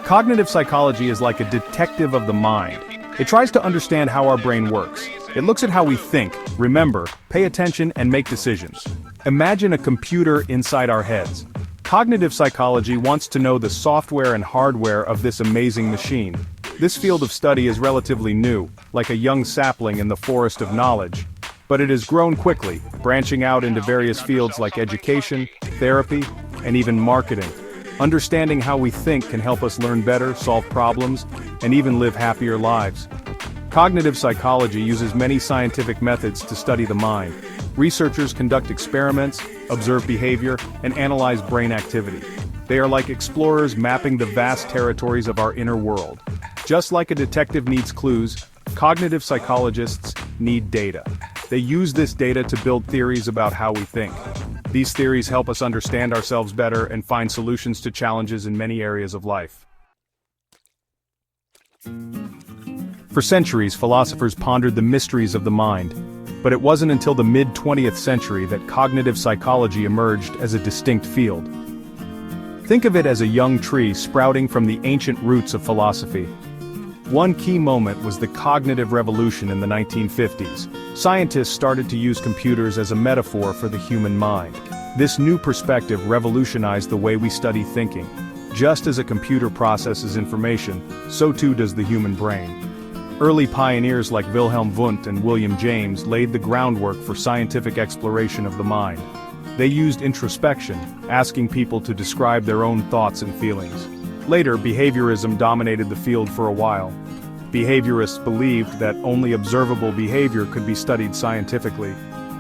Cognitive psychology is like a detective of the mind. It tries to understand how our brain works. It looks at how we think, remember, pay attention, and make decisions. Imagine a computer inside our heads. Cognitive psychology wants to know the software and hardware of this amazing machine. This field of study is relatively new, like a young sapling in the forest of knowledge. But it has grown quickly, branching out into various fields like education, therapy, and even marketing. Understanding how we think can help us learn better, solve problems, and even live happier lives. Cognitive psychology uses many scientific methods to study the mind. Researchers conduct experiments, observe behavior, and analyze brain activity. They are like explorers mapping the vast territories of our inner world. Just like a detective needs clues, cognitive psychologists need data. They use this data to build theories about how we think. These theories help us understand ourselves better and find solutions to challenges in many areas of life. For centuries, philosophers pondered the mysteries of the mind, but it wasn't until the mid-20th century that cognitive psychology emerged as a distinct field. Think of it as a young tree sprouting from the ancient roots of philosophy. One key moment was the cognitive revolution in the 1950s. Scientists started to use computers as a metaphor for the human mind. This new perspective revolutionized the way we study thinking. Just as a computer processes information, so too does the human brain. Early pioneers like Wilhelm Wundt and William James laid the groundwork for scientific exploration of the mind. They used introspection, asking people to describe their own thoughts and feelings. Later, behaviorism dominated the field for a while. Behaviorists believed that only observable behavior could be studied scientifically,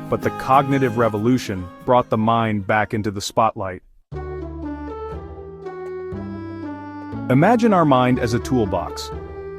but the cognitive revolution brought the mind back into the spotlight. Imagine our mind as a toolbox.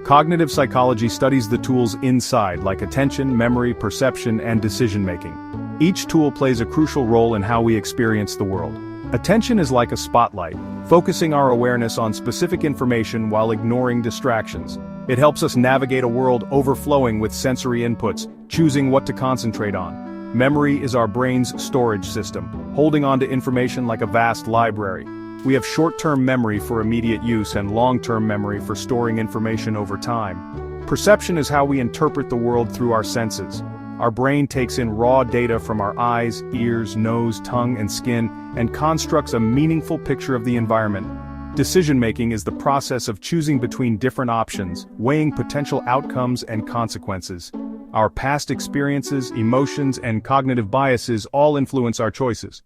Cognitive psychology studies the tools inside, like attention, memory, perception, and decision-making. Each tool plays a crucial role in how we experience the world. Attention is like a spotlight, focusing our awareness on specific information while ignoring distractions. It helps us navigate a world overflowing with sensory inputs, choosing what to concentrate on. Memory is our brain's storage system, holding on to information like a vast library. We have short-term memory for immediate use and long-term memory for storing information over time. Perception is how we interpret the world through our senses. Our brain takes in raw data from our eyes, ears, nose, tongue, and skin, and constructs a meaningful picture of the environment. Decision-making is the process of choosing between different options, weighing potential outcomes and consequences. Our past experiences, emotions, and cognitive biases all influence our choices.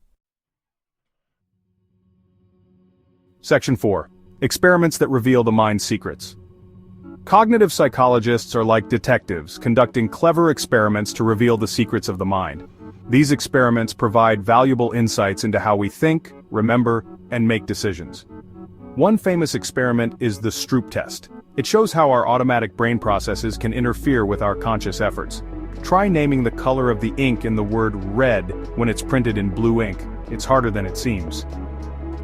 Section 4. Experiments that reveal the mind's secrets. Cognitive psychologists are like detectives, conducting clever experiments to reveal the secrets of the mind. These experiments provide valuable insights into how we think, remember, and make decisions. One famous experiment is the Stroop test. It shows how our automatic brain processes can interfere with our conscious efforts. Try naming the color of the ink in the word red when it's printed in blue ink. It's harder than it seems.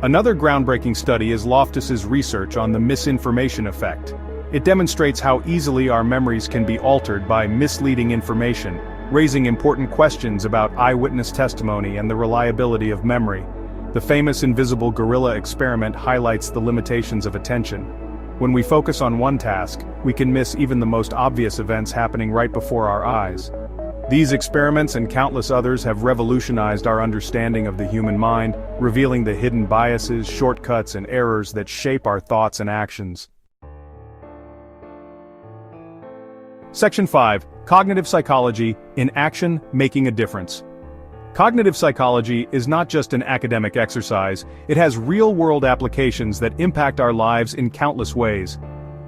Another groundbreaking study is Loftus's research on the misinformation effect. It demonstrates how easily our memories can be altered by misleading information, raising important questions about eyewitness testimony and the reliability of memory. The famous invisible gorilla experiment highlights the limitations of attention. When we focus on one task, we can miss even the most obvious events happening right before our eyes. These experiments and countless others have revolutionized our understanding of the human mind, revealing the hidden biases, shortcuts, and errors that shape our thoughts and actions. Section 5. Cognitive Psychology, in Action, Making a Difference. Cognitive psychology is not just an academic exercise, it has real-world applications that impact our lives in countless ways.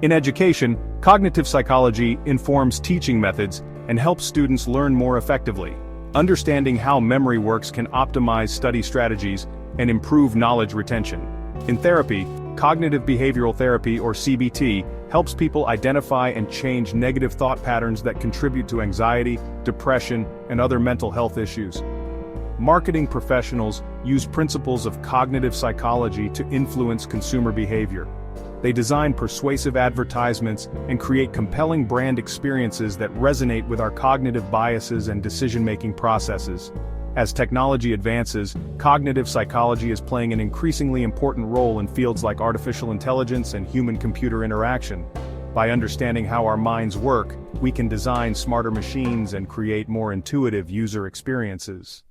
In education, cognitive psychology informs teaching methods and helps students learn more effectively. Understanding how memory works can optimize study strategies and improve knowledge retention. In therapy, cognitive behavioral therapy, or CBT, helps people identify and change negative thought patterns that contribute to anxiety, depression, and other mental health issues. Marketing professionals use principles of cognitive psychology to influence consumer behavior. They design persuasive advertisements and create compelling brand experiences that resonate with our cognitive biases and decision-making processes. As technology advances, cognitive psychology is playing an increasingly important role in fields like artificial intelligence and human-computer interaction. By understanding how our minds work, we can design smarter machines and create more intuitive user experiences.